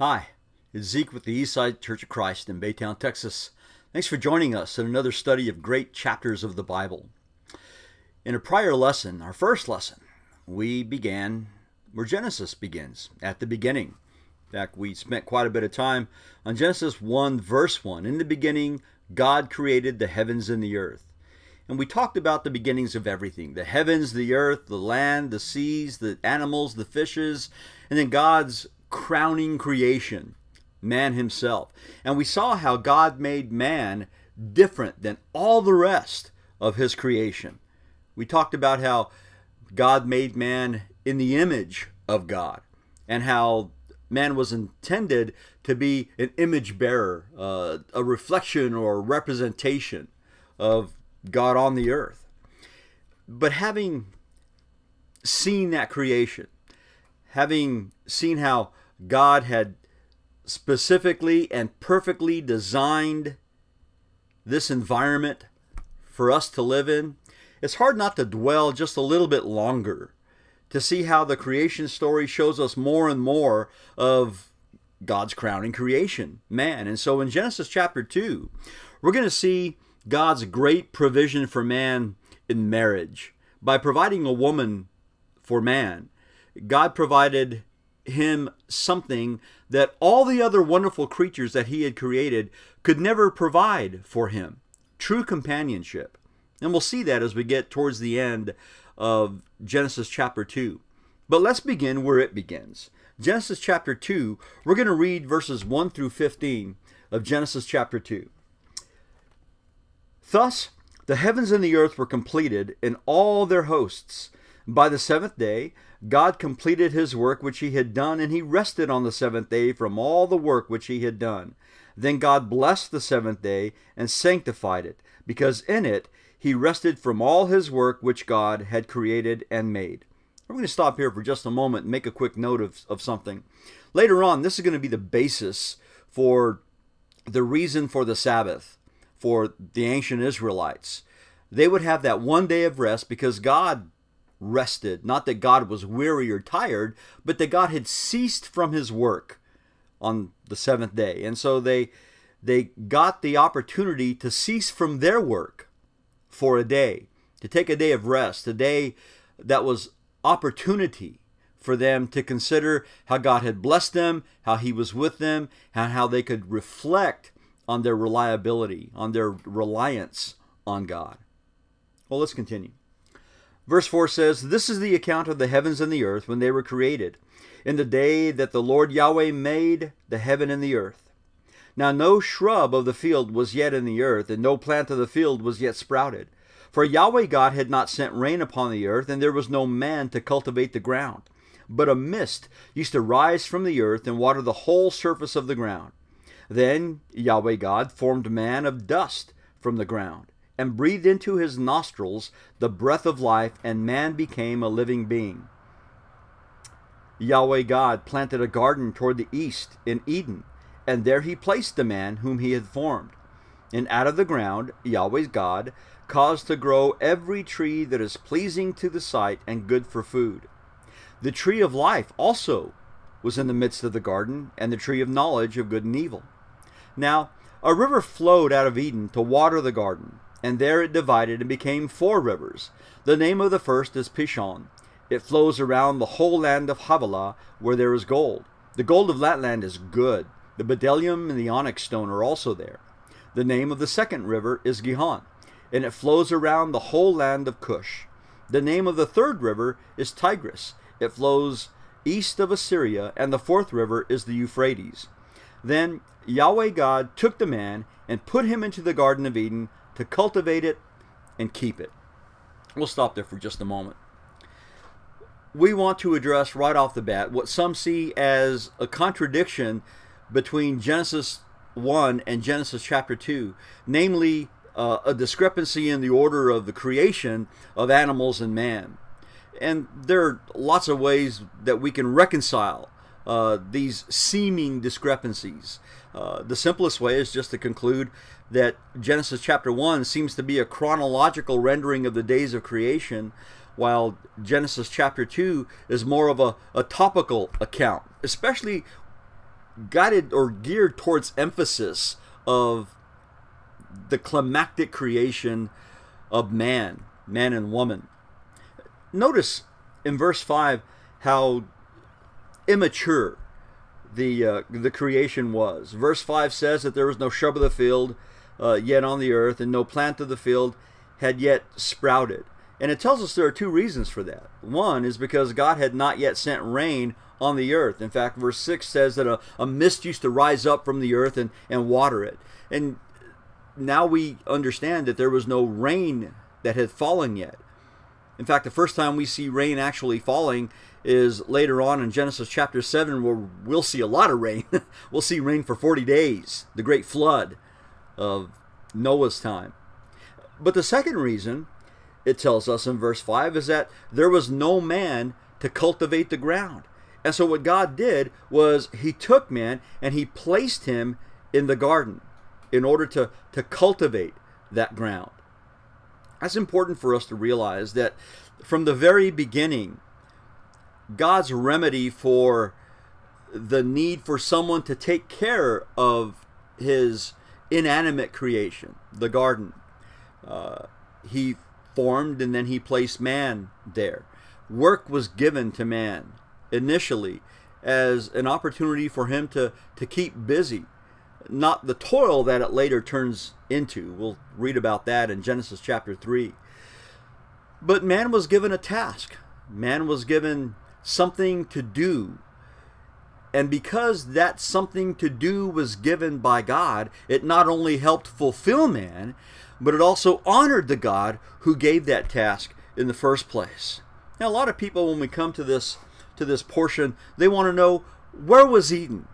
Hi, it's Zeke with the Eastside Church of Christ in Baytown, Texas. Thanks for joining us in another study of great chapters of the Bible. In a prior lesson, our first lesson, we began where Genesis begins, at the beginning. In fact, we spent quite a bit of time on Genesis 1, verse 1. In the beginning, God created the heavens and the earth. And we talked about the beginnings of everything, the heavens, the earth, the land, the seas, the animals, the fishes, and then God's crowning creation, man himself. And we saw how God made man different than all the rest of his creation. We talked about how God made man in the image of God and how man was intended to be an image bearer, a reflection or a representation of God on the earth. But having seen that creation, having seen how God had specifically and perfectly designed this environment for us to live in, it's hard not to dwell just a little bit longer to see how the creation story shows us more and more of God's crowning creation, man. And so in Genesis chapter 2, we're going to see God's great provision for man in marriage. By providing a woman for man, God provided him something that all the other wonderful creatures that he had created could never provide for him: true companionship. And we'll see that as we get towards the end of Genesis chapter 2. But let's begin where it begins. Genesis chapter 2, we're going to read verses 1 through 15 of Genesis chapter 2. Thus, the heavens and the earth were completed in all their hosts. By the seventh day, God completed his work which he had done, and he rested on the seventh day from all the work which he had done. Then God blessed the seventh day and sanctified it, because in it he rested from all his work which God had created and made. We're going to stop here for just a moment and make a quick note of something. Later on, this is going to be the basis for the reason for the Sabbath for the ancient Israelites. They would have that one day of rest because God rested. Not that God was weary or tired, but that God had ceased from his work on the seventh day. And so they got the opportunity to cease from their work for a day, to take a day of rest, a day that was opportunity for them to consider how God had blessed them, how he was with them, and how they could reflect on their reliability, on their reliance on God. Well, let's continue. Verse 4 says, "This is the account of the heavens and the earth when they were created, in the day that the Lord Yahweh made the heaven and the earth. Now no shrub of the field was yet in the earth, and no plant of the field was yet sprouted. For Yahweh God had not sent rain upon the earth, and there was no man to cultivate the ground. But a mist used to rise from the earth and water the whole surface of the ground. Then Yahweh God formed man of dust from the ground, and breathed into his nostrils the breath of life, and man became a living being. Yahweh God planted a garden toward the east in Eden, and there he placed the man whom he had formed. And out of the ground Yahweh God caused to grow every tree that is pleasing to the sight and good for food. The tree of life also was in the midst of the garden, and the tree of knowledge of good and evil. Now a river flowed out of Eden to water the garden, and there it divided and became 4 rivers. The name of the first is Pishon. It flows around the whole land of Havilah, where there is gold. The gold of that land is good. The bdellium and the onyx stone are also there. The name of the second river is Gihon, and it flows around the whole land of Cush. The name of the third river is Tigris. It flows east of Assyria, and the fourth river is the Euphrates. Then Yahweh God took the man and put him into the Garden of Eden to cultivate it and keep it." We'll stop there for just a moment. We want to address right off the bat what some see as a contradiction between Genesis 1 and Genesis chapter 2, namely a discrepancy in the order of the creation of animals and man. And there are lots of ways that we can reconcile these seeming discrepancies. The simplest way is just to conclude that Genesis chapter 1 seems to be a chronological rendering of the days of creation, while Genesis chapter 2 is more of a topical account, especially guided or geared towards emphasis of the climactic creation of man and woman. Notice in verse 5 how immature the creation was. Verse 5 says that there was no shrub of the field yet on the earth, and no plant of the field had yet sprouted. And it tells us there are two reasons for that. One is because God had not yet sent rain on the earth. In fact, verse 6 says that a mist used to rise up from the earth and water it. And now we understand that there was no rain that had fallen yet. In fact, the first time we see rain actually falling is later on in Genesis chapter 7, where we'll see a lot of rain. We'll see rain for 40 days, the great flood of Noah's time. But the second reason, it tells us in verse 5, is that there was no man to cultivate the ground. And so what God did was he took man and he placed him in the garden in order to cultivate that ground. That's important for us to realize that from the very beginning, God's remedy for the need for someone to take care of his inanimate creation, the garden, he formed and then he placed man there. Work was given to man initially as an opportunity for him to keep busy, not the toil that it later turns into. We'll read about that in Genesis chapter 3. But man was given a task. Man was given something to do. And because that something to do was given by God, it not only helped fulfill man, but it also honored the God who gave that task in the first place. Now, a lot of people, when we come to this portion, they want to know, where was Eden?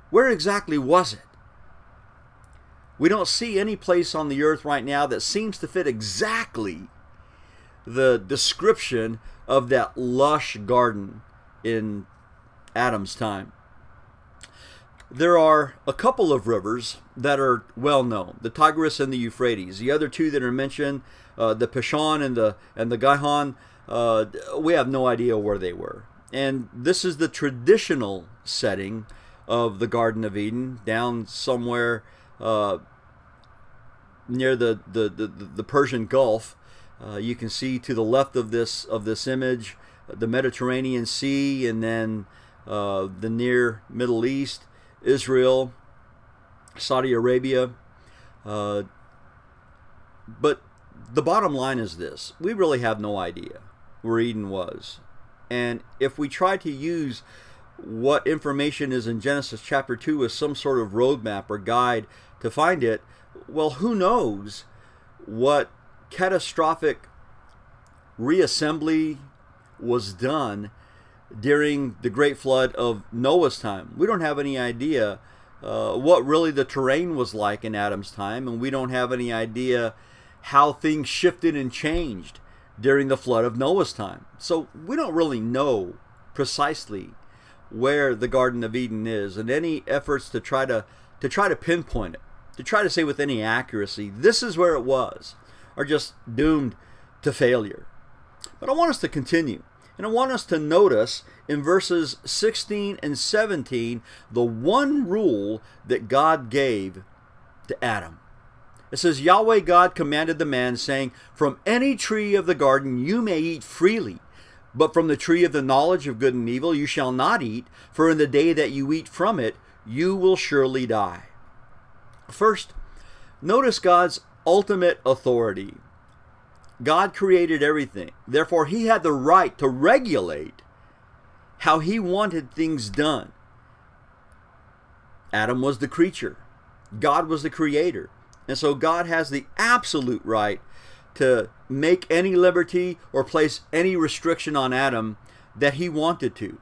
Where exactly was it? We don't see any place on the earth right now that seems to fit exactly the description of that lush garden in Adam's time. There are a couple of rivers that are well known, the Tigris and the Euphrates. The other two that are mentioned, the Pishon and the Gihon, we have no idea where they were. And this is the traditional setting of the Garden of Eden, down somewhere near the Persian Gulf. You can see to the left of this image the Mediterranean Sea, and then the near Middle East, Israel, Saudi Arabia. But the bottom line is this: we really have no idea where Eden was. And if we try to use what information is in Genesis chapter 2 as some sort of roadmap or guide to find it, well, who knows what catastrophic reassembly was done during the great flood of Noah's time. We don't have any idea what really the terrain was like in Adam's time, and we don't have any idea how things shifted and changed during the flood of Noah's time. So we don't really know precisely where the Garden of Eden is, and any efforts to try to pinpoint it, to try to say with any accuracy, this is where it was, are just doomed to failure. But I want us to continue, and I want us to notice in verses 16 and 17 the one rule that God gave to Adam. It says, Yahweh God commanded the man, saying, from any tree of the garden you may eat freely, but from the tree of the knowledge of good and evil you shall not eat, for in the day that you eat from it you will surely die. First, notice God's ultimate authority. God created everything. Therefore, he had the right to regulate how he wanted things done. Adam was the creature. God was the creator. And so God has the absolute right to make any liberty or place any restriction on Adam that he wanted to.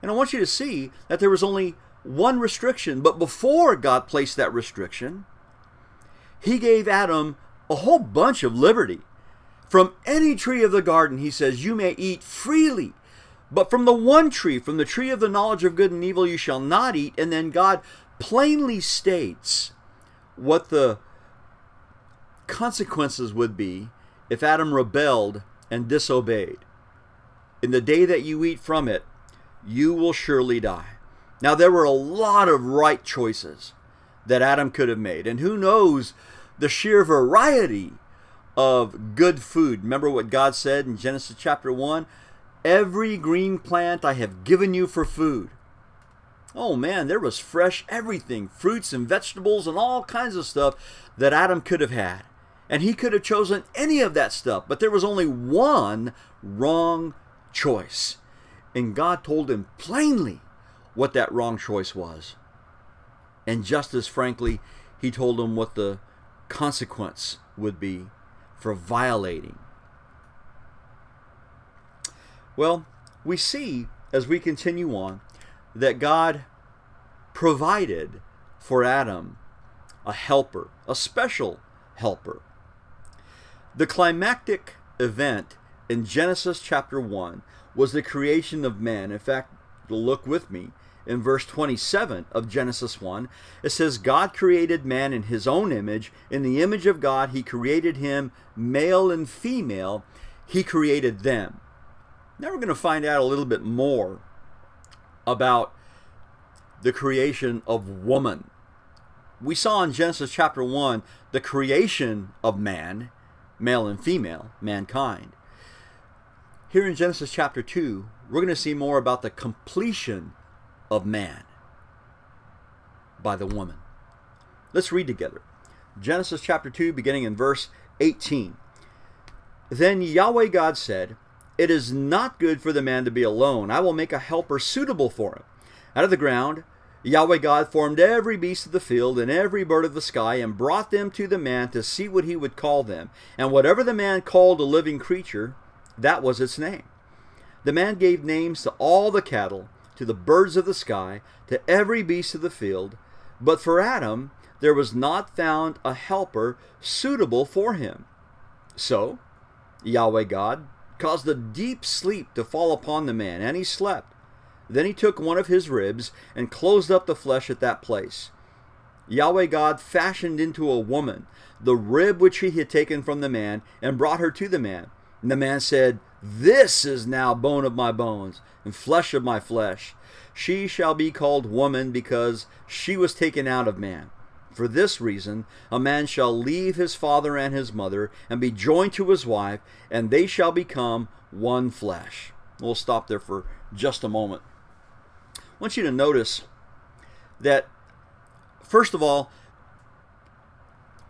And I want you to see that there was only one restriction. But before God placed that restriction, he gave Adam a whole bunch of liberty. From any tree of the garden, he says, you may eat freely. But from the one tree, from the tree of the knowledge of good and evil, you shall not eat. And then God plainly states what the consequences would be if Adam rebelled and disobeyed. In the day that you eat from it, you will surely die. Now, there were a lot of right choices that Adam could have made, and who knows the sheer variety of good food. Remember what God said in Genesis chapter 1? Every green plant I have given you for food. Oh man, there was fresh everything, fruits and vegetables and all kinds of stuff that Adam could have had. And he could have chosen any of that stuff, but there was only one wrong choice. And God told him plainly what that wrong choice was. And just as frankly, he told him what the consequence would be for violating. Well, we see as we continue on that God provided for Adam a helper, a special helper. The climactic event in Genesis chapter 1 was the creation of man. In fact, look with me in verse 27 of Genesis 1. It says, God created man in his own image. In the image of God, he created him, male and female. He created them. Now we're going to find out a little bit more about the creation of woman. We saw in Genesis chapter 1 the creation of man, male and female, mankind. Here in Genesis chapter 2, we're going to see more about the completion of man by the woman. Let's read together. Genesis chapter 2, beginning in verse 18. Then Yahweh God said, it is not good for the man to be alone. I will make a helper suitable for him. Out of the ground, Yahweh God formed every beast of the field and every bird of the sky and brought them to the man to see what he would call them. And whatever the man called a living creature, that was its name. The man gave names to all the cattle, to the birds of the sky, to every beast of the field. But for Adam, there was not found a helper suitable for him. So Yahweh God caused a deep sleep to fall upon the man, and he slept. Then he took one of his ribs and closed up the flesh at that place. Yahweh God fashioned into a woman the rib which he had taken from the man and brought her to the man. And the man said, this is now bone of my bones and flesh of my flesh. She shall be called woman because she was taken out of man. For this reason, a man shall leave his father and his mother and be joined to his wife, and they shall become one flesh. We'll stop there for just a moment. I want you to notice that, first of all,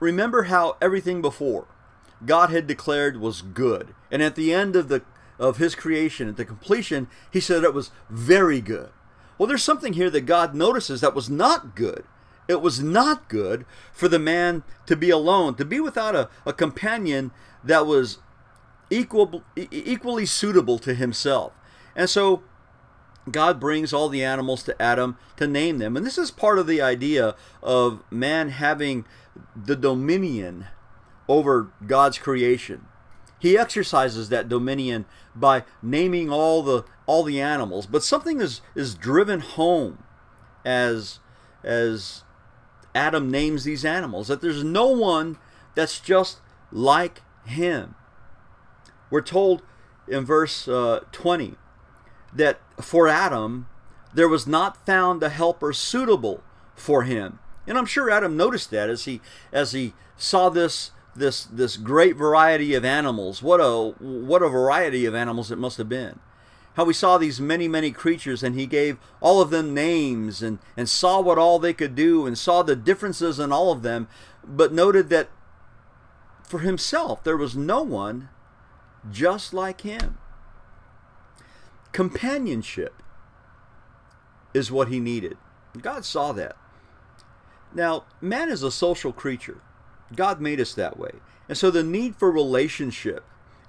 remember how everything before God had declared was good. And at the end of his creation, at the completion, he said it was very good. Well, there's something here that God notices that was not good. It was not good for the man to be alone, to be without a companion that was equally suitable to himself. And so God brings all the animals to Adam to name them. And this is part of the idea of man having the dominion over God's creation. He exercises that dominion by naming all the animals. But something is driven home as Adam names these animals, that there's no one that's just like him. We're told in verse 20 that for Adam there was not found a helper suitable for him. And I'm sure Adam noticed that as he saw this great variety of animals. What a variety of animals it must have been. How we saw these many creatures, and he gave all of them names and saw what all they could do and saw the differences in all of them, but noted that for himself there was no one just like him. Companionship is what he needed. God saw that. Now, man is a social creature. God made us that way. And so the need for relationship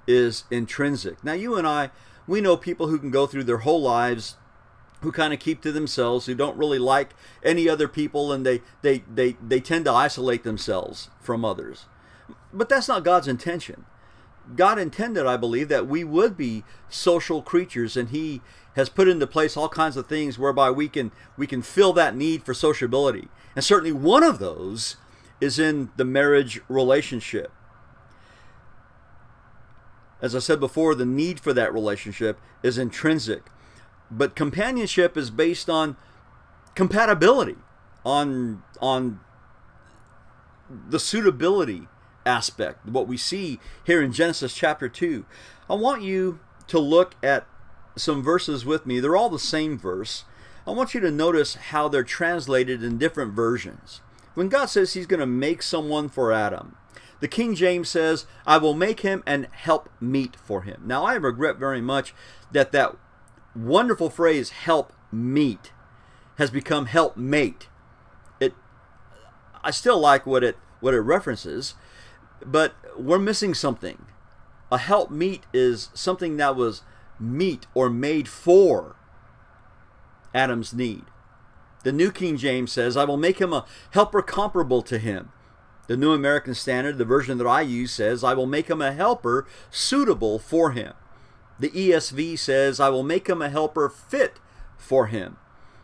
is intrinsic. Now, you and I, we know people who can go through their whole lives who kind of keep to themselves, who don't really like any other people, and they tend to isolate themselves from others. But that's not God's intention. God intended, I believe, that we would be social creatures, and he has put into place all kinds of things whereby we can fill that need for sociability. And certainly one of those is in the marriage relationship. As I said before, the need for that relationship is intrinsic. But companionship is based on compatibility, on the suitability aspect, what we see here in Genesis chapter 2. I want you to look at some verses with me. They're all the same verse. I want you to notice how they're translated in different versions. When God says he's going to make someone for Adam, the King James says, I will make him an help meet for him. Now, I regret very much that that wonderful phrase, help meet, has become help mate. I still like what it references, but we're missing something. A help meet is something that was meet or made for Adam's need. The New King James says, I will make him a helper comparable to him. The New American Standard, the version that I use, says, I will make him a helper suitable for him. The ESV says, I will make him a helper fit for him.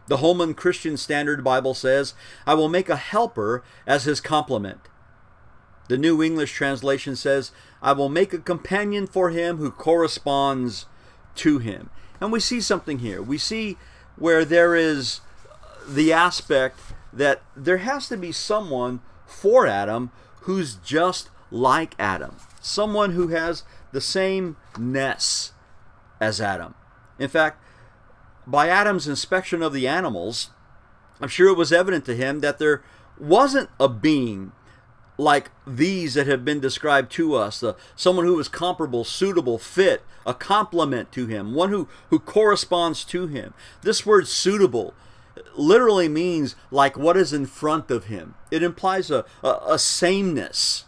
The Holman Christian Standard Bible says, I will make a helper as his complement. The New English Translation says, I will make a companion for him who corresponds to him. And we see something here. We see where there is the aspect that there has to be someone for Adam who's just like Adam. Someone who has the sameness as Adam. In fact, by Adam's inspection of the animals, I'm sure it was evident to him that there wasn't a being like these that have been described to us, someone who was comparable, suitable, fit, a complement to him, one who corresponds to him. This word suitable literally means like what is in front of him. It implies a sameness.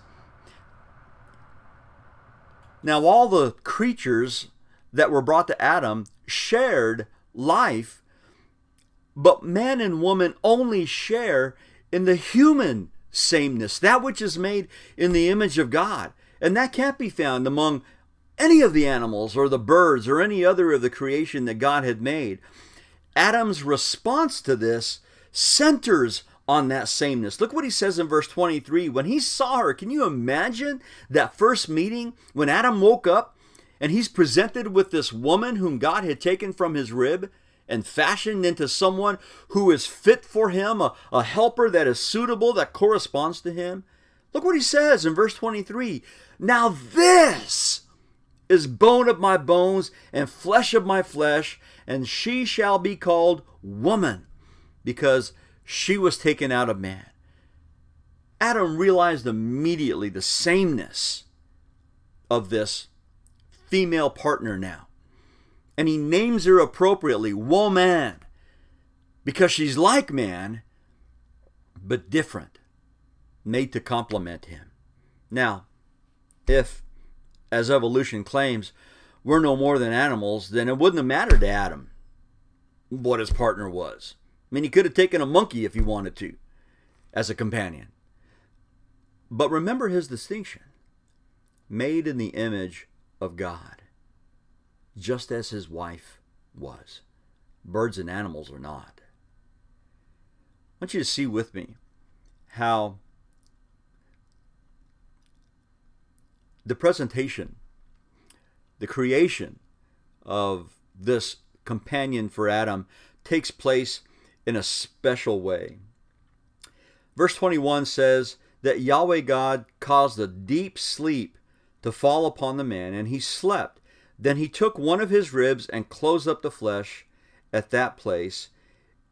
Now, all the creatures that were brought to Adam shared life, but man and woman only share in the human sameness, that which is made in the image of God. And that can't be found among any of the animals or the birds or any other of the creation that God had made. Adam's response to this centers on that sameness. Look what he says in verse 23. When he saw her, can you imagine that first meeting when Adam woke up and he's presented with this woman whom God had taken from his rib and fashioned into someone who is fit for him, a helper that is suitable, that corresponds to him? Look what he says in verse 23. Now this is bone of my bones and flesh of my flesh, and she shall be called woman, because she was taken out of man. Adam realized immediately the sameness of this female partner now. And he names her appropriately, woman, because she's like man, but different, made to complement him. Now, if, as evolution claims, we're no more than animals, then it wouldn't have mattered to Adam what his partner was. I mean, he could have taken a monkey if he wanted to as a companion. But remember his distinction. Made in the image of God, just as his wife was. Birds and animals are not. I want you to see with me how the presentation, the creation of this companion for Adam takes place in a special way. Verse 21 says that Yahweh God caused a deep sleep to fall upon the man, and he slept. Then he took one of his ribs and closed up the flesh at that place.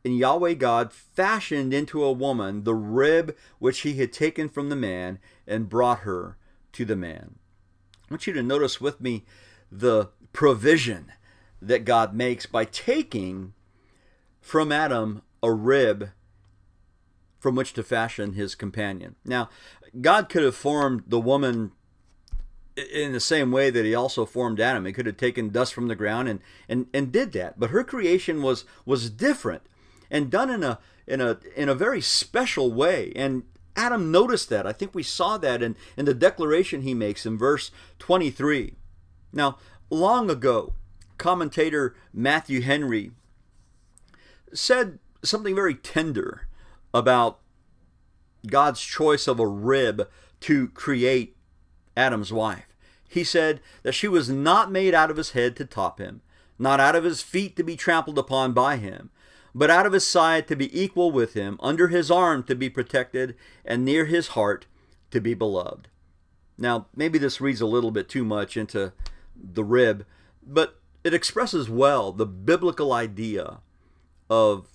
And Yahweh God fashioned into a woman the rib which he had taken from the man and brought her to the man. I want you to notice with me the provision that God makes by taking from Adam a rib from which to fashion his companion. Now, God could have formed the woman in the same way that he also formed Adam. He could have taken dust from the ground and did that. But her creation was different and done in a very special way. And Adam noticed that. I think we saw that in the declaration he makes in verse 23. Now, long ago, commentator Matthew Henry said something very tender about God's choice of a rib to create Adam's wife. He said that she was not made out of his head to top him, not out of his feet to be trampled upon by him, but out of his side to be equal with him, under his arm to be protected, and near his heart to be beloved. Now, maybe this reads a little bit too much into the rib, but it expresses well the biblical idea of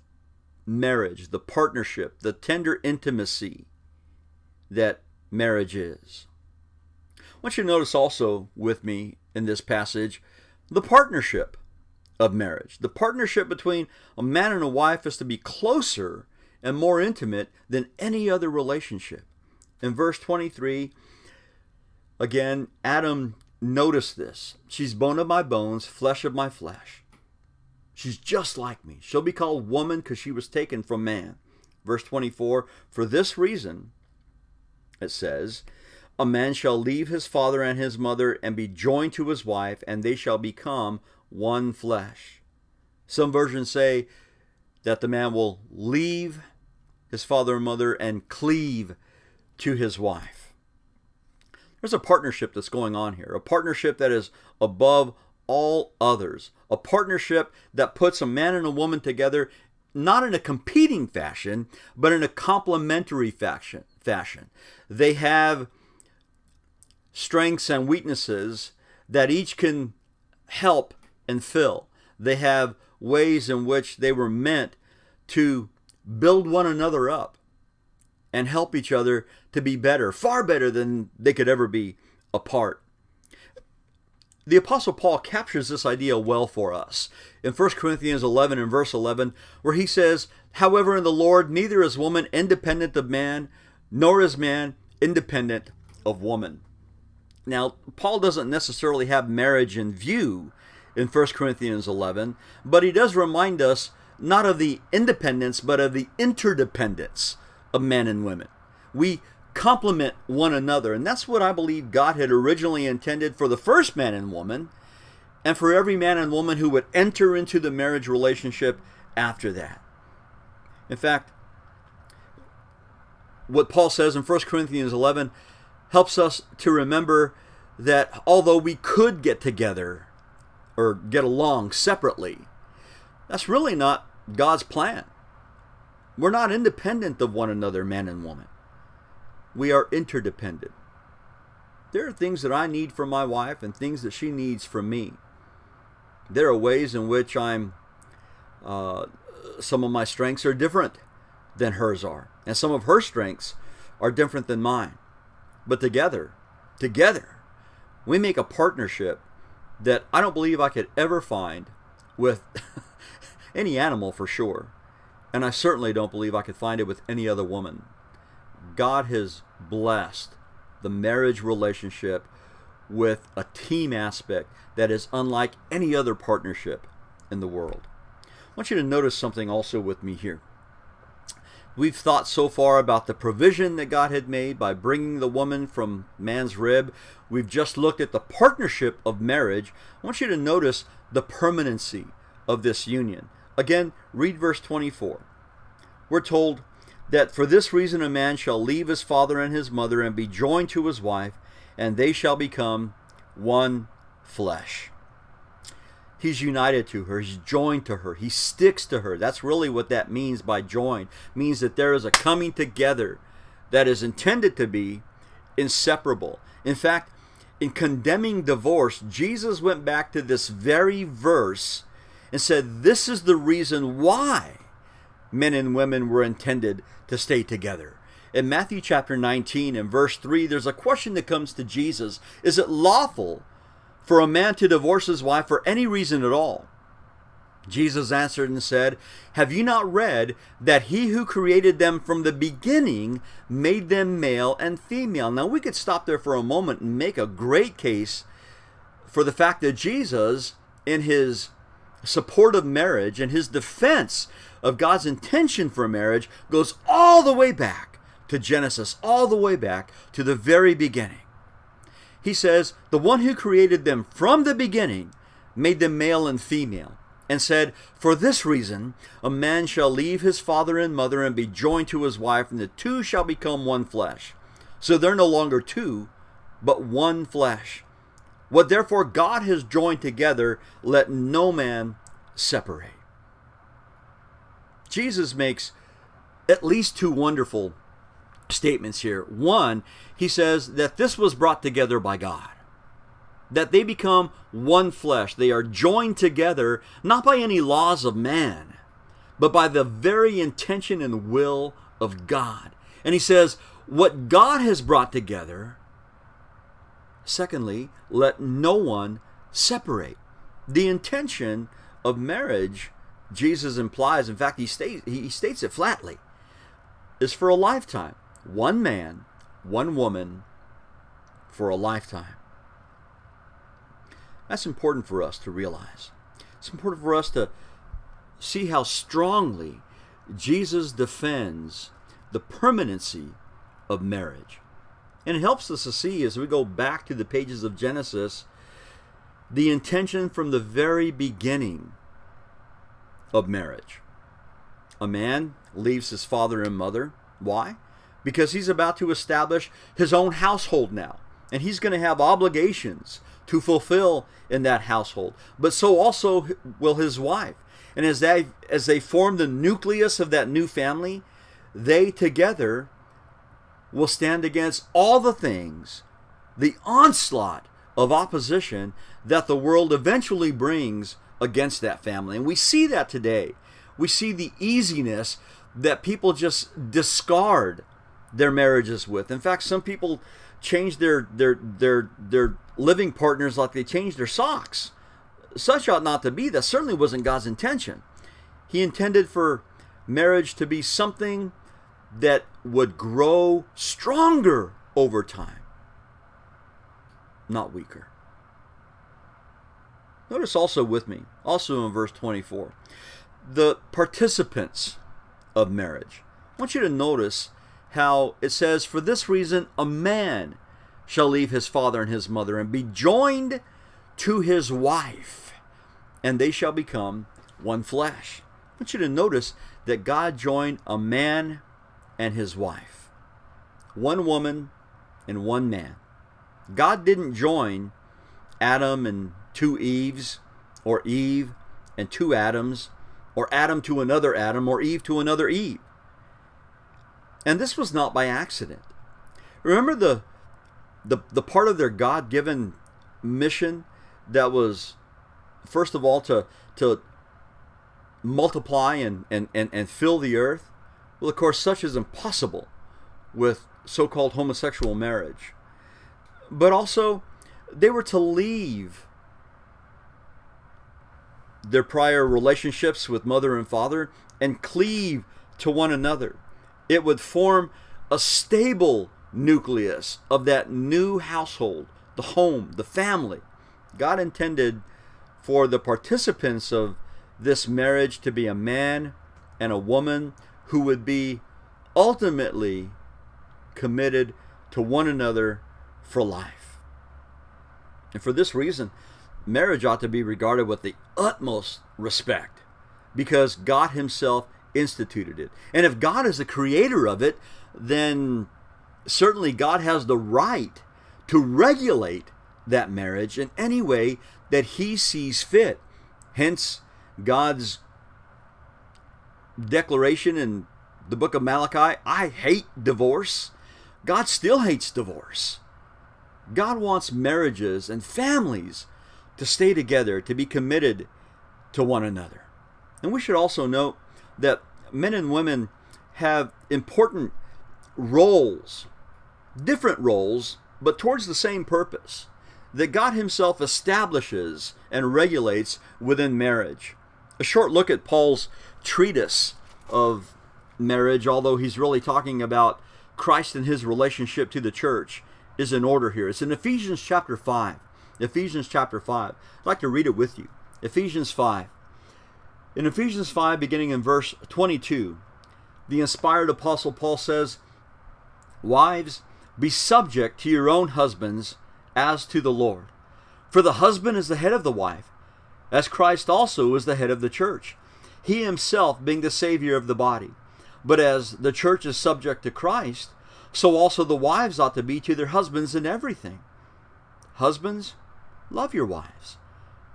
marriage, the partnership, the tender intimacy that marriage is. I want you to notice also with me in this passage the partnership of marriage. The partnership between a man and a wife is to be closer and more intimate than any other relationship. In verse 23, again, Adam noticed this. She's bone of my bones, flesh of my flesh. She's just like me. She'll be called woman because she was taken from man. Verse 24, for this reason, it says, a man shall leave his father and his mother and be joined to his wife, and they shall become one flesh. Some versions say that the man will leave his father and mother and cleave to his wife. There's a partnership that's going on here, a partnership that is above all others, a partnership that puts a man and a woman together not in a competing fashion, but in a complementary fashion. They have strengths and weaknesses that each can help and fill. They have ways in which they were meant to build one another up and help each other to be better, far better than they could ever be apart. The Apostle Paul captures this idea well for us in 1 Corinthians 11 and verse 11, where he says, however, in the Lord, neither is woman independent of man, nor is man independent of woman. Now, Paul doesn't necessarily have marriage in view in 1 Corinthians 11, but he does remind us not of the independence, but of the interdependence of men and women. We complement one another, and that's what I believe God had originally intended for the first man and woman, and for every man and woman who would enter into the marriage relationship after that. In fact, what Paul says in 1 Corinthians 11 helps us to remember that although we could get together or get along separately, that's really not God's plan. We're not independent of one another, man and woman. We are interdependent. There are things that I need from my wife and things that she needs from me. There are ways in which some of my strengths are different than hers are, and some of her strengths are different than mine. But together, we make a partnership that I don't believe I could ever find with any animal for sure. And I certainly don't believe I could find it with any other woman. God has blessed the marriage relationship with a team aspect that is unlike any other partnership in the world. I want you to notice something also with me here. We've thought so far about the provision that God had made by bringing the woman from man's rib. We've just looked at the partnership of marriage. I want you to notice the permanency of this union. Again, read verse 24. We're told that for this reason a man shall leave his father and his mother and be joined to his wife, and they shall become one flesh. He's united to her. He's joined to her. He sticks to her. That's really what that means by join. It means that there is a coming together that is intended to be inseparable. In fact, in condemning divorce, Jesus went back to this very verse and said, this is the reason why men and women were intended to stay together. In Matthew chapter 19 and verse 3, there's a question that comes to Jesus. Is it lawful for a man to divorce his wife for any reason at all? Jesus answered and said, have you not read that he who created them from the beginning made them male and female? Now we could stop there for a moment and make a great case for the fact that Jesus, in his support of marriage and his defense of God's intention for marriage, goes all the way back to Genesis, all the way back to the very beginning. He says, the one who created them from the beginning made them male and female, and said, for this reason a man shall leave his father and mother and be joined to his wife, and the two shall become one flesh. So they're no longer two, but one flesh. What therefore God has joined together, let no man separate. Jesus makes at least two wonderful statements here. One, he says that this was brought together by God, that they become one flesh. They are joined together, not by any laws of man, but by the very intention and will of God. And he says, what God has brought together, secondly, let no one separate. The intention of marriage, Jesus implies, in fact, he states it flatly, is for a lifetime. One man, one woman, for a lifetime. That's important for us to realize. It's important for us to see how strongly Jesus defends the permanency of marriage. And it helps us to see, as we go back to the pages of Genesis, the intention from the very beginning of marriage. A man leaves his father and mother. Why? Because he's about to establish his own household now. And he's going to have obligations to fulfill in that household. But so also will his wife. And as they form the nucleus of that new family, they together will stand against all the things, the onslaught of opposition that the world eventually brings against that family. And we see that today. We see the easiness that people just discard their marriages with. In fact, some people change their living partners like they change their socks. Such ought not to be. That certainly wasn't God's intention. He intended for marriage to be something that would grow stronger over time, not weaker. Notice also with me, also in verse 24, the participants of marriage. I want you to notice how it says, for this reason, a man shall leave his father and his mother and be joined to his wife, and they shall become one flesh. I want you to notice that God joined a man and his wife, one woman and one man. God didn't join Adam and two Eves, or Eve and two Adams, or Adam to another Adam, or Eve to another Eve. And this was not by accident. Remember the part of their God-given mission that was, first of all, to multiply and fill the earth? Well, of course, such is impossible with so-called homosexual marriage. But also, they were to leave their prior relationships with mother and father and cleave to one another. It would form a stable nucleus of that new household, the home, the family. God intended for the participants of this marriage to be a man and a woman who would be ultimately committed to one another for life. And for this reason, marriage ought to be regarded with the utmost respect, because God himself instituted it. And if God is the creator of it, then certainly God has the right to regulate that marriage in any way that he sees fit. Hence, God's declaration in the book of Malachi, I hate divorce. God still hates divorce. God wants marriages and families to stay together, to be committed to one another. And we should also note that men and women have important roles, different roles, but towards the same purpose, that God himself establishes and regulates within marriage. A short look at Paul's treatise of marriage, although he's really talking about Christ and his relationship to the church, is in order here. It's in Ephesians chapter 5. Ephesians chapter 5. I'd like to read it with you. Ephesians 5. In Ephesians 5, beginning in verse 22, the inspired apostle Paul says, wives, be subject to your own husbands as to the Lord. For the husband is the head of the wife, as Christ also is the head of the church, he himself being the Savior of the body. But as the church is subject to Christ, so also the wives ought to be to their husbands in everything. Husbands, love your wives,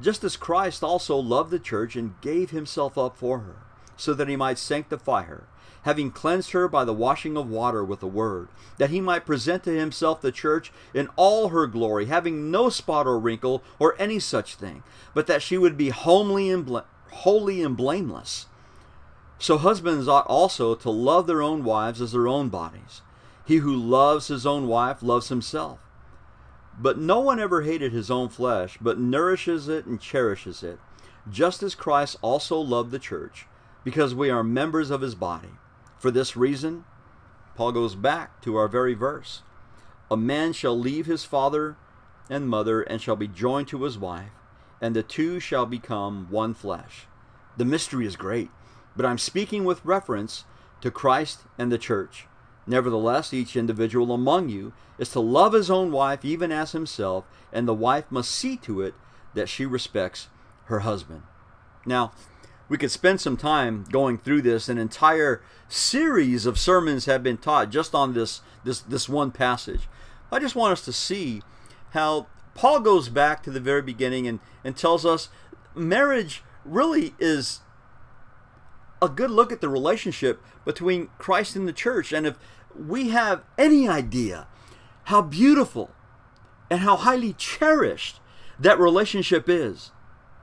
just as Christ also loved the church and gave himself up for her, so that he might sanctify her, having cleansed her by the washing of water with the word, that he might present to himself the church in all her glory, having no spot or wrinkle or any such thing, but that she would be holy and blameless. So husbands ought also to love their own wives as their own bodies. He who loves his own wife loves himself. But no one ever hated his own flesh, but nourishes it and cherishes it, just as Christ also loved the church, because we are members of his body. For this reason, Paul goes back to our very verse. A man shall leave his father and mother and shall be joined to his wife, and the two shall become one flesh. The mystery is great, but I'm speaking with reference to Christ and the church. Nevertheless, each individual among you is to love his own wife even as himself, and the wife must see to it that she respects her husband. Now, we could spend some time going through this. An entire series of sermons have been taught just on this one passage. I just want us to see how Paul goes back to the very beginning and tells us marriage really is a good look at the relationship between Christ and the church. And if we have any idea how beautiful and how highly cherished that relationship is,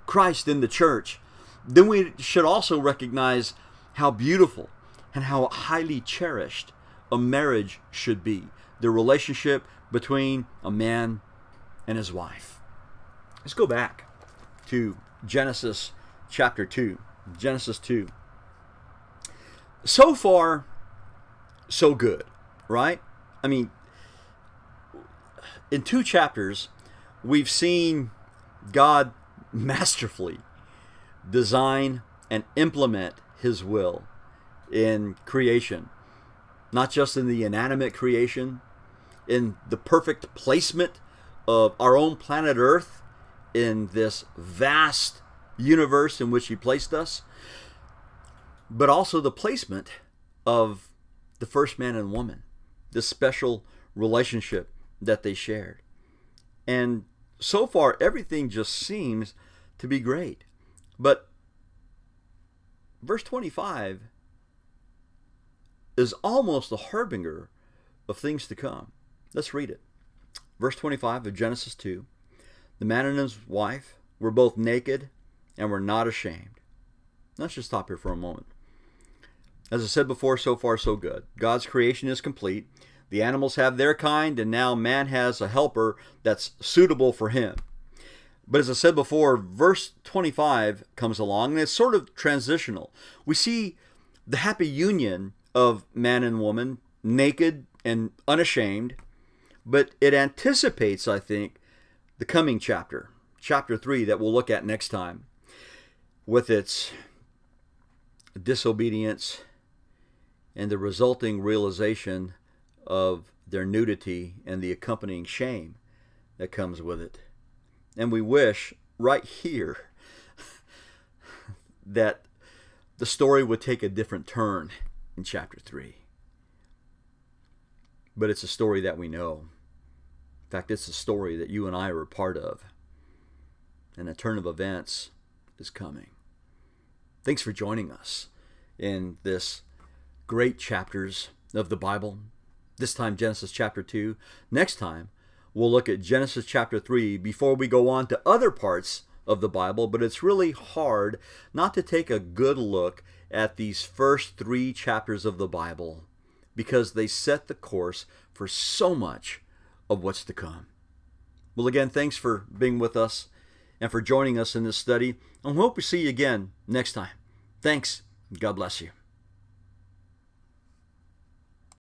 Christ and the church, then we should also recognize how beautiful and how highly cherished a marriage should be, the relationship between a man and his wife. Let's go back to Genesis chapter 2. Genesis 2. So far, so good, right? I mean, in 2 chapters, we've seen God masterfully design and implement his will in creation, not just in the inanimate creation, in the perfect placement of our own planet Earth in this vast universe in which he placed us, but also the placement of the first man and woman, this special relationship that they shared. And so far, everything just seems to be great. But verse 25 is almost a harbinger of things to come. Let's read it. Verse 25 of Genesis 2. The man and his wife were both naked and were not ashamed. Let's just stop here for a moment. As I said before, so far so good. God's creation is complete. The animals have their kind, and now man has a helper that's suitable for him. But as I said before, verse 25 comes along, and it's sort of transitional. We see the happy union of man and woman, naked and unashamed, but it anticipates, I think, the coming chapter, chapter 3, that we'll look at next time, with its disobedience and the resulting realization of their nudity and the accompanying shame that comes with it. And we wish right here that the story would take a different turn in chapter 3. But it's a story that we know. In fact, it's a story that you and I are a part of. And a turn of events is coming. Thanks for joining us in this great chapters of the Bible. This time Genesis chapter 2. Next time we'll look at Genesis chapter 3 before we go on to other parts of the Bible. But it's really hard not to take a good look at these first 3 chapters of the Bible, because they set the course for so much of what's to come. Well, again, thanks for being with us and for joining us in this study. I hope we see you again next time. Thanks. God bless you.